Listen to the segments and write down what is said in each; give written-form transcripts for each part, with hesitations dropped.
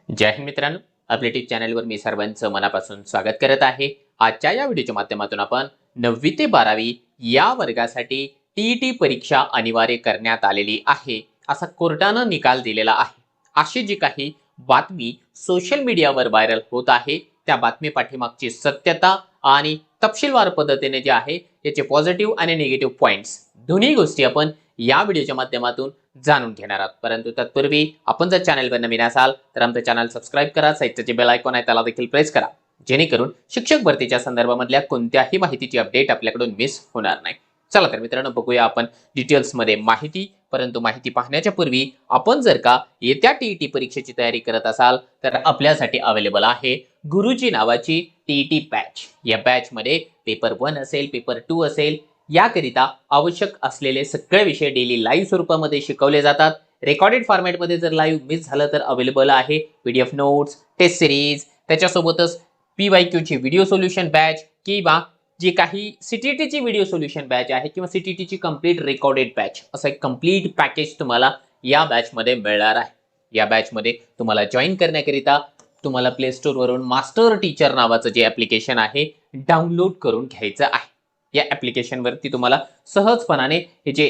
जय हिंद मित्रांनो, आपल्या यूट्यूब चॅनलवर मी सर्वांचं मनापासून स्वागत करत आहे। आजच्या या व्हिडिओच्या माध्यमातून आपण 9वी ते 12वी या वर्गासाठी टीईटी परीक्षा अनिवार्य करण्यात आलेली आहे असा कोर्टानं निकाल दिलेला आहे। अशी जी काही बातमी सोशल मीडियावर व्हायरल होत आहे त्या बातमी पाठीमागची सत्यता आणि तपशीलवार पद्धतीने जे आहे याचे पॉझिटिव्ह आणि निगेटिव्ह पॉइंट्स दोन्ही गोष्टी आपण या व्हिडिओच्या माध्यमातून जाणून घेणार आहात। परंतु तत्पूर्वी आपण जर चॅनलवर नवीन असाल तर आमचं चॅनल सबस्क्राइब करा, साईडचं जे बेल आयकॉन आहे त्याला देखील प्रेस करा, जेणेकरून शिक्षक भरतीच्या संदर्भामधल्या कोणत्याही माहितीची अपडेट आपल्याकडून मिस होणार नाही। चला तर मित्रांनो, बघूया आपण डिटेल्स मध्ये माहिती। परंतु माहिती पाहण्याच्या पूर्वी आपण जर का येत्या टीईटी परीक्षेची तयारी करत असाल तर आपल्यासाठी अवेलेबल आहे गुरुजी नावाची टीईटी बॅच। या बॅच मध्ये पेपर 1 असेल, पेपर 2 असेल, याकरिता आवश्यक असलेले सगळे विषय डेली लाईव्ह स्वरूपामध्ये शिकवले जातात। रेकॉर्डेड फॉर्मॅटमध्ये जर लाईव्ह मिस झालं तर अवेलेबल आहे पीडीएफ नोट्स, टेस्ट सिरीज, त्याच्यासोबतच पीवायक्यूची व्हिडिओ सोल्युशन बॅच किंवा जी काही सीटीटीची व्हिडिओ सोल्युशन बॅच आहे किंवा सीटीटीची कंप्लीट रेकॉर्डेड बॅच, असं एक कंप्लीट पॅकेज तुम्हाला या बॅचमध्ये मिळणार आहे। या बॅचमध्ये तुम्हाला जॉईन करण्याकरिता तुम्हाला प्ले स्टोअरवरून मास्टर टीचर नावाचं जे ॲप्लिकेशन आहे डाउनलोड करून घ्यायचं आहे। या ॲप्लिकेशनवरती तुम्हाला सहजपणाने हे जे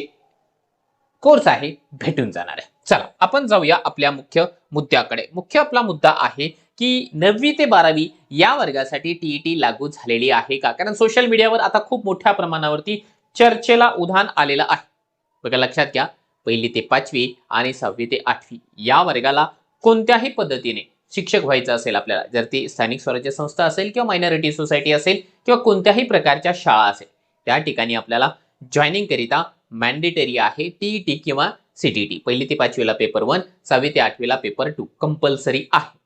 कोर्स आहे भेटून जाणार आहे। चला आपण जाऊया आपल्या मुख्य मुद्द्याकडे। मुख्य आपला मुद्दा आहे की 9वी ते 12वी या वर्गासाठी टीईटी लागू झालेली आहे का? कारण सोशल मीडियावर आता खूप मोठ्या प्रमाणावरती चर्चेला उधाण आलेलं आहे। बघा, लक्षात घ्या, 1ली ते 5वी आणि 6वी ते 8वी या वर्गाला कोणत्याही पद्धतीने शिक्षक व्हायचं असेल आपल्याला, जर ती स्थानिक स्वराज्य संस्था असेल किंवा मायनॉरिटी सोसायटी असेल किंवा कोणत्याही प्रकारच्या शाळा असेल, त्या ठिकाणी आपल्याला जॉईनिंग करिता मॅन्डेटरी आहे टीईटी किंवा सीटीटी। 1ली ते 5वीला पेपर 1, 6वी ते 8वीला पेपर 2 कंपल्सरी आहे।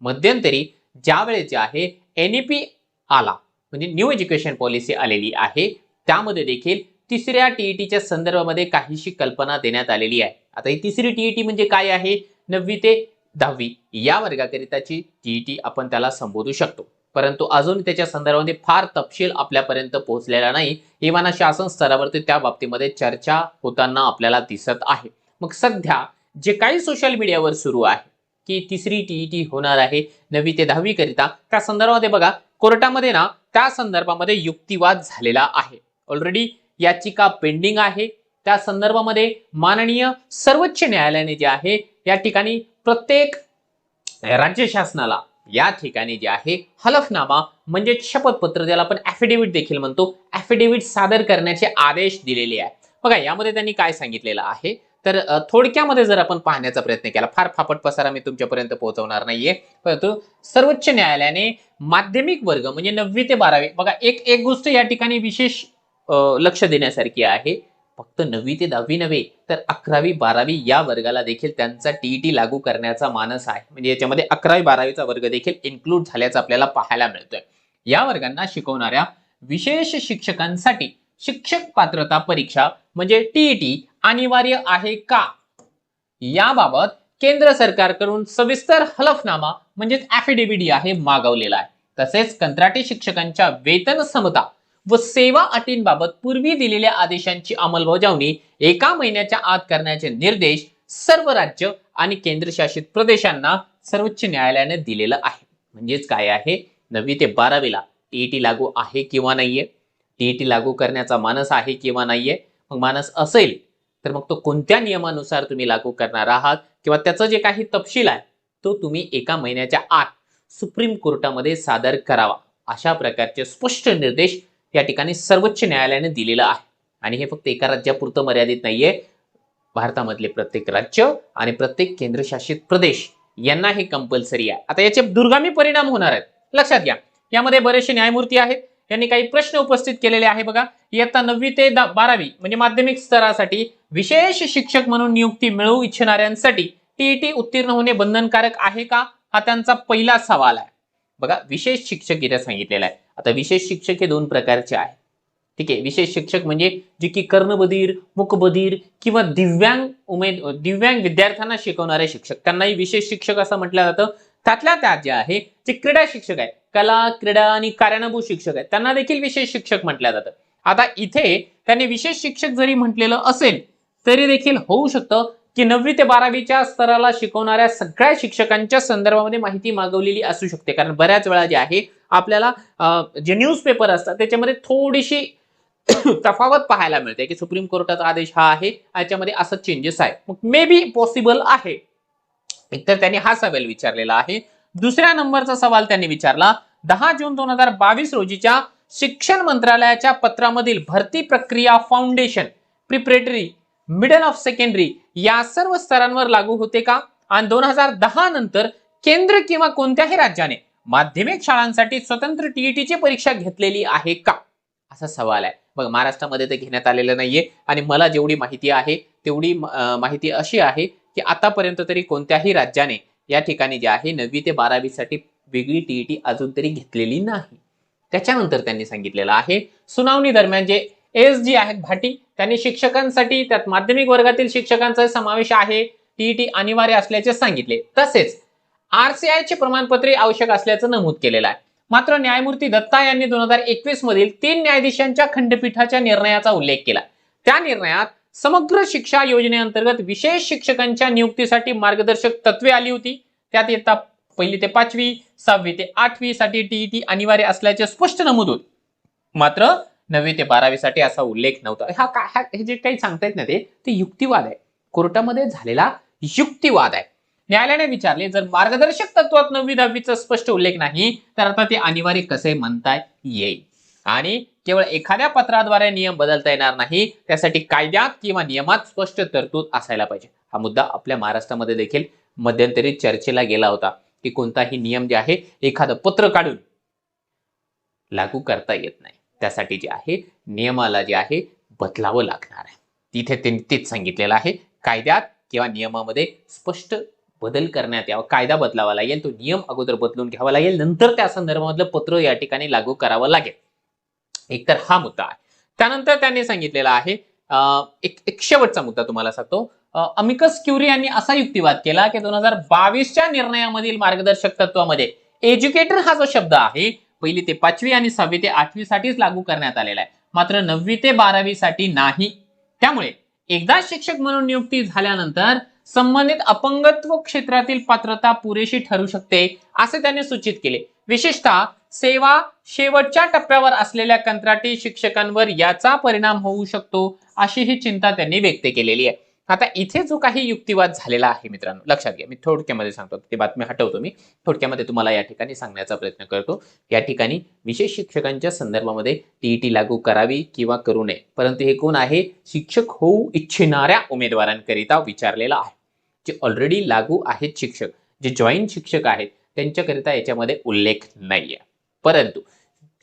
मध्यंतरी ज्यावेळेस जे आहे एनईपी आला, म्हणजे न्यू एज्युकेशन पॉलिसी आलेली आहे, त्यामध्ये देखील तिसऱ्या टीईटीच्या संदर्भामध्ये काहीशी कल्पना देण्यात आलेली आहे। आता ही तिसरी टीईटी म्हणजे काय आहे? 9वी ते 10वी या वर्गाकरिताची टीईटी आपण त्याला संबोधू शकतो। परंतु अजून त्याच्या संदर्भामध्ये फार तपशील आपल्यापर्यंत पोहोचलेला नाही। इव्हन शासन स्तरावरती त्या बाबतीमध्ये चर्चा होताना आपल्याला दिसत आहे। मग सध्या जे काही सोशल मीडियावर सुरू आहे की तिसरी टीईटी होणार आहे 9वी ते 10वी करिता, त्या संदर्भामध्ये बघा कोर्टामध्ये ना त्या संदर्भामध्ये युक्तिवाद झालेला आहे। ऑलरेडी याचिका पेंडिंग आहे। त्या संदर्भामध्ये माननीय सर्वोच्च न्यायालयाने जे आहे या ठिकाणी प्रत्येक राज्य शासनाला या ठिकाणी जे आहे हलफनामा म्हणजे शपथपत्र, ज्याला आपण ॲफिडेव्हिट देखील म्हणतो, ॲफिडेव्हिट सादर करण्याचे आदेश दिलेले आहे। बघा, यामध्ये त्यांनी काय सांगितलेलं आहे तर थोडक्यामध्ये जर आपण पाहण्याचा प्रयत्न केला, फार फापट पसारा मी तुमच्यापर्यंत पोहोचवणार नाहीये, परंतु सर्वोच्च न्यायालयाने माध्यमिक वर्ग म्हणजे 9वी ते 12वी, बघा एक गोष्ट या ठिकाणी विशेष लक्ष देण्यासारखी आहे, फक्त 9वी ते 10वी नव्हे तर 11वी 12वी या वर्गाला देखील त्यांचा टीईटी लागू करण्याचा मानस आहे। म्हणजे याच्यामध्ये 11वी 12वीचा वर्ग देखील इन्क्लूड झाल्याचं आपल्याला पाहायला मिळतोय। या वर्गांना शिकवणाऱ्या विशेष शिक्षकांसाठी शिक्षक पात्रता परीक्षा म्हणजे टीईटी अनिवार्य आहे का, याबाबत केंद्र सरकारकडून सविस्तर हलफनामा म्हणजे ॲफिडेव्हिट आहे मागवलेला आहे। तसेच कंत्राटी शिक्षकांच्या वेतन समता व सेवा अटींबाबत पूर्वी दिलेल्या आदेशांची अंमलबजावणी 1 महिन्याच्या आत करण्याचे निर्देश सर्व राज्य आणि केंद्रशासित प्रदेशांना सर्वोच्च न्यायालयाने दिलेलं आहे। म्हणजेच काय आहे, 9वी ते 12वीला टीईटी लागू आहे किंवा नाहीये, टीईटी लागू करण्याचा मानस आहे किंवा नाहीये। मग मानस असेल तर मग तो कोणत्या नियमानुसार तुम्ही लागू करणार आहात किंवा त्याचं जे काही तपशील आहे तो तुम्ही 1 महिन्याच्या आत सुप्रीम कोर्टामध्ये सादर करावा, अशा प्रकारचे स्पष्ट निर्देश या ठिकाणी सर्वोच्च न्यायालयाने दिलेला आहे। आणि हे फक्त एका राज्यापुरतं मर्यादित नाहीये, भारतामधले प्रत्येक राज्य आणि प्रत्येक केंद्रशासित प्रदेश यांना हे कंपल्सरी आहे। आता याचे दुर्गामी परिणाम होणार आहेत, लक्षात घ्या। यामध्ये बरेचसे न्यायमूर्ती आहेत, यांनी काही प्रश्न उपस्थित केलेले आहे। बघा, इयत्ता 9वी ते 12वी म्हणजे माध्यमिक स्तरासाठी विशेष शिक्षक म्हणून नियुक्ती मिळवू इच्छिणाऱ्यांसाठी टीईटी उत्तीर्ण होणे बंधनकारक आहे का, हा त्यांचा पहिला सवाल आहे। बघा, विशेष शिक्षक इथे सांगितलेला आहे। आता विशेष शिक्षक हे 2 प्रकारचे आहेत, ठीक आहे। विशेष शिक्षक म्हणजे जे की कर्णबधीर, मूकबधीर किंवा दिव्यांग विद्यार्थ्यांना शिकवणारे शिक्षक, त्यांनाही विशेष शिक्षक असं म्हटलं जातं। त्यातल्या त्यात जे आहे जे क्रीडा शिक्षक आहेत, कला, क्रीडा आणि कार्यानुभूत शिक्षक आहेत, त्यांना देखील विशेष शिक्षक म्हटलं जातं। आता इथे त्यांनी विशेष शिक्षक जरी म्हटलेलं असेल तरी देखील होऊ शकतं की 9वी ते 12वीच्या स्तराला शिकवणाऱ्या सगळ्या शिक्षकांच्या संदर्भामध्ये माहिती मागवलेली असू शकते, कारण बऱ्याच वेळा जे आहे आपल्याला जे न्यूजपेपर असतात त्याच्यामध्ये थोडीशी तफावत पाहायला मिळते की सुप्रीम कोर्टाचा आदेश हा आहे, याच्यामध्ये असं चेंजेस आहे, मग मे बी पॉसिबल आहे. एकतर त्यांनी हा सवाल विचारलेला आहे. दुसऱ्या नंबरचा सवाल त्यांनी विचारला 10 जून 2022 रोजीच्या शिक्षण मंत्रालयाच्या पत्रामधील भरती प्रक्रिया foundation, preparatory, middle of secondary या सर्व स्तरांवर लागू होते का, आणि 2010 नंतर केंद्र किंवा कोणत्याही राज्याने माध्यमिक शाळांसाठी स्वतंत्र टीईटीची परीक्षा घेतलेली आहे का, असा सवाल आहे. बघ, महाराष्ट्रामध्ये ते घेण्यात आलेलं नाहीये, आणि मला जेवढी माहिती आहे तेवढी माहिती अशी आहे की आतापर्यंत तरी कोणत्याही राज्याने या ठिकाणी जे आहे 9वी ते 12वी साठी वेगळी टीईटी अजून तरी घेतलेली नाही. त्याच्यानंतर त्यांनी सांगितलेलं आहे सुनावणी दरम्यान जे एसजी आहेत भाटी, त्यांनी शिक्षकांसाठी त्यात माध्यमिक वर्गातील शिक्षकांचा समावेश आहे, टीईटी अनिवार्य असल्याचे सांगितले. तसेच आरसीआय चे प्रमाणपत्र आवश्यक असल्याचं नमूद केलेलं आहे. मात्र न्यायमूर्ती दत्ता यांनी 2021 मधील 3 न्यायाधीशांच्या खंडपीठाच्या निर्णयाचा उल्लेख केला. त्या निर्णयात समग्र शिक्षा योजनेअंतर्गत विशेष शिक्षकांच्या नियुक्तीसाठी मार्गदर्शक तत्वे आली होती. त्यात इयत्ता 1ली ते 5वी, 6वी ते 8वी साठी टीईटी अनिवार्य असल्याचे स्पष्ट नमूद होते. मात्र 9वी ते 12वी साठी असा उल्लेख नव्हता. हे जे काही सांगतायत ना ते युक्तिवाद आहे, कोर्टामध्ये झालेला युक्तिवाद आहे. न्यायालयाने विचारले, जर मार्गदर्शक तत्वात 9वी 10वीचा स्पष्ट उल्लेख नाही तर आता ते अनिवार्य कसे म्हणता येईल, आणि केवळ एखाद्या पत्राद्वारे नियम बदलता येणार नाही, त्यासाठी कायद्यात किंवा नियमात स्पष्ट तरतूद असायला पाहिजे. हा मुद्दा आपल्या महाराष्ट्रामध्ये देखील मध्यंतरी चर्चेला गेला होता की कोणताही नियम जे आहे एखादं पत्र काढून लागू करता येत नाही, त्यासाठी जे आहे नियमाला जे आहे बदलावं लागणार आहे. तिथे त्यांनी तेच सांगितलेलं आहे, कायद्यात किंवा नियमामध्ये स्पष्ट बदल करण्यात यावा, कायदा बदलावा लागेल, तो नियम अगोदर बदलून घ्यावा लागेल, नंतर त्या संदर्भामधलं पत्र या ठिकाणी लागू करावं लागेल. एकतर हा मुद्दा आहे. त्यानंतर त्यांनी सांगितलेला आहे एक शेवटचा मुद्दा तुम्हाला सांगतो. अमिकस क्युरी यांनी असा युक्तिवाद केला की 2022च्या निर्णयामधील मार्गदर्शक तत्वामध्ये एज्युकेटर हा जो शब्द आहे 1ली ते 5वी आणि 6वी ते 8वी साठीच लागू करण्यात आलेला आहे, मात्र 9वी ते 12वी साठी नाही. त्यामुळे एकदा शिक्षक म्हणून नियुक्ती झाल्यानंतर संबंधित अपंगत्व क्षेत्रातील पात्रता पुरेशी ठरू शकते असे त्यांनी सूचित केले. विशेषतः सेवा शेवटच्या टप्प्यावर असलेल्या कंत्राटी शिक्षकांवर याचा परिणाम होऊ शकतो अशी ही चिंता त्यांनी व्यक्त केलेली आहे. आता इथे जो काही युक्तिवाद झालेला आहे मित्रांनो, लक्षात घ्या, मी थोडक्यामध्ये सांगतो, ती बातमी हटवतो, मी थोडक्यामध्ये तुम्हाला या ठिकाणी सांगण्याचा प्रयत्न करतो. या ठिकाणी विशेष शिक्षकांच्या संदर्भामध्ये टीईटी लागू करावी किंवा करू नये, परंतु हे कोण आहे, शिक्षक होऊ इच्छिणाऱ्या उमेदवारांकरिता विचारलेला आहे. जे ऑलरेडी लागू आहेत शिक्षक, जे जॉईन शिक्षक आहेत त्यांच्याकरिता याच्यामध्ये उल्लेख नाहीये. परंतु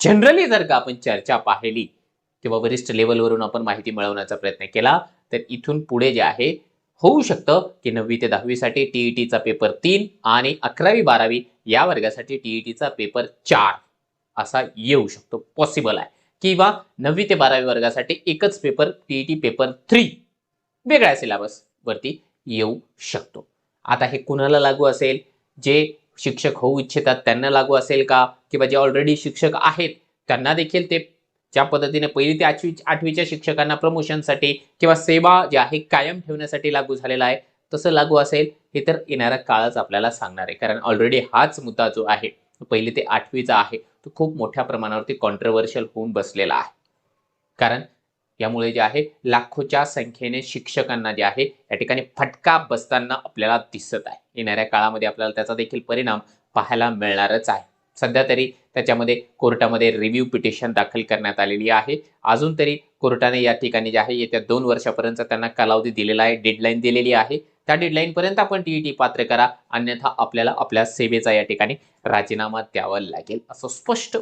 जनरली जर का आपण चर्चा पाहिली किंवा वरिष्ठ लेवलवरून आपण माहिती मिळवण्याचा प्रयत्न केला तर इथून पुढे जे आहे होऊ शकतं की 9वी ते 10वी साठी टीईटीचा पेपर 3 आणि 11वी 12वी या वर्गासाठी टीईटीचा पेपर 4 असा येऊ शकतो, पॉसिबल आहे. किंवा 9वी ते 12वी वर्गासाठी एकच पेपर टीईटी पेपर 3 वेगळ्या सिलेबस वरती येऊ शकतो. आता हे कुणाला लागू असेल, जे शिक्षक होऊ इच्छितात त्यांना लागू असेल का, किंवा जे ऑलरेडी शिक्षक आहेत त्यांना देखील ते ज्या पद्धतीने 1ली ते 8वीच्या शिक्षकांना प्रमोशनसाठी किंवा सेवा जी आहे कायम ठेवण्यासाठी लागू झालेला आहे तसं लागू असेल, हे तर येणारा काळच आपल्याला सांगणार आहे. कारण ऑलरेडी हाच मुद्दा जो आहे 1ली ते 8वीचा आहे तो खूप मोठ्या प्रमाणावरती कॉन्ट्रोवर्शियल होऊन बसलेला आहे. कारण यामुळे जे आहे लाखोच्या संख्येने शिक्षकांना जे आहे या ठिकाणी फटका बसताना आपल्याला दिसत आहे. येणाऱ्या काळामध्ये आपल्याला त्याचा देखील परिणाम पाहायला मिळणारच आहे. सध्या तरी त्याच्यामध्ये कोर्टामध्ये रिव्ह्यू पिटिशन दाखल करण्यात आलेली आहे. अजून तरी कोर्टाने या ठिकाणी जे आहे येत्या 2 वर्षापर्यंत त्यांना कालावधी दिलेला आहे, डेडलाईन दिलेली आहे. त्या डेडलाईन पर्यंत आपण टीईटी पात्र करा, अन्यथा आपल्याला आपल्या सेवेचा या ठिकाणी राजीनामा द्यावा लागेल, असं स्पष्ट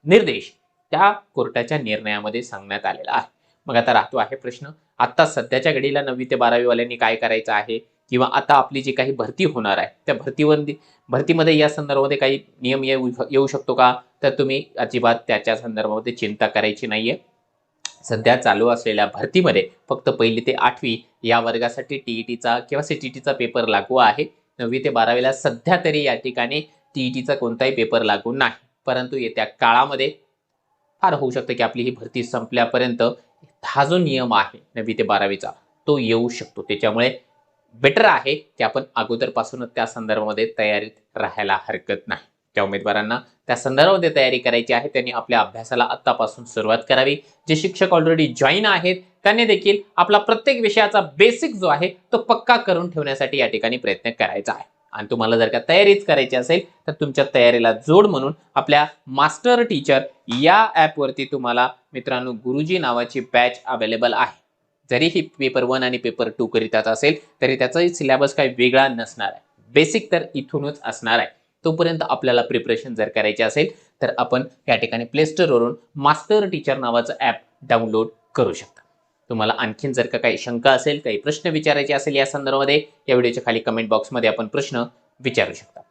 निर्देश त्या कोर्टाच्या निर्णयामध्ये सांगण्यात आलेला आहे. मग आता राहतो आहे प्रश्न, आता सध्याच्या घडीला 9वी ते 12वी वाल्यांनी काय करायचं आहे, किंवा आता आपली जी काही भरती होणार आहे त्या भरतीमध्ये या संदर्भामध्ये काही नियम येऊ शकतो का, तर तुम्ही अजिबात त्याच्या संदर्भामध्ये चिंता करायची नाहीये. सध्या चालू असलेल्या भरतीमध्ये फक्त 1ली ते 8वी या वर्गासाठी टीईटीचा किंवा सीटीटीचा पेपर लागू आहे. 9वी ते 12वीला सध्या तरी या ठिकाणी टीईटीचा कोणताही पेपर लागू नाही, परंतु येत्या काळामध्ये फार होऊ शकतं की आपली ही भरती संपल्यापर्यंत हा जो नियम आहे 9वी ते 12वीचा तो येऊ शकतो. त्याच्यामुळे बेटर आहे की आपण अगोदरपासूनच त्या संदर्भामध्ये तयारीत राहायला हरकत नाही. त्या उमेदवारांना त्या संदर्भामध्ये तयारी करायची आहे त्यांनी आपल्या अभ्यासाला आत्तापासून सुरुवात करावी. जे शिक्षक ऑलरेडी जॉईन आहेत त्यांनी देखील आपला प्रत्येक विषयाचा बेसिक जो आहे तो पक्का करून ठेवण्यासाठी या ठिकाणी प्रयत्न करायचा आहे. आणि तुम्हाला जर का तयारीच करायची असेल तर तुमच्या तयारीला जोड म्हणून आपल्या मास्टर टीचर या ॲपवरती तुम्हाला मित्रांनो गुरुजी नावाची बॅच अवेलेबल आहे. जरी ही पेपर 1 आणि पेपर 2 करिताच असेल तरी त्याचाही सिलेबस काही वेगळा नसणार आहे. बेसिक तर इथूनच असणार आहे. तोपर्यंत आपल्याला प्रिपरेशन जर करायची असेल तर आपण या ठिकाणी प्ले स्टोअरवरून मास्टर टीचर नावाचं ॲप डाउनलोड करू शकता. तुम्हाला आणखीन जर का काही शंका असेल, काही प्रश्न विचारायचे असेल या संदर्भामध्ये या व्हिडिओच्या खाली कमेंट बॉक्समध्ये आपण प्रश्न विचारू शकता.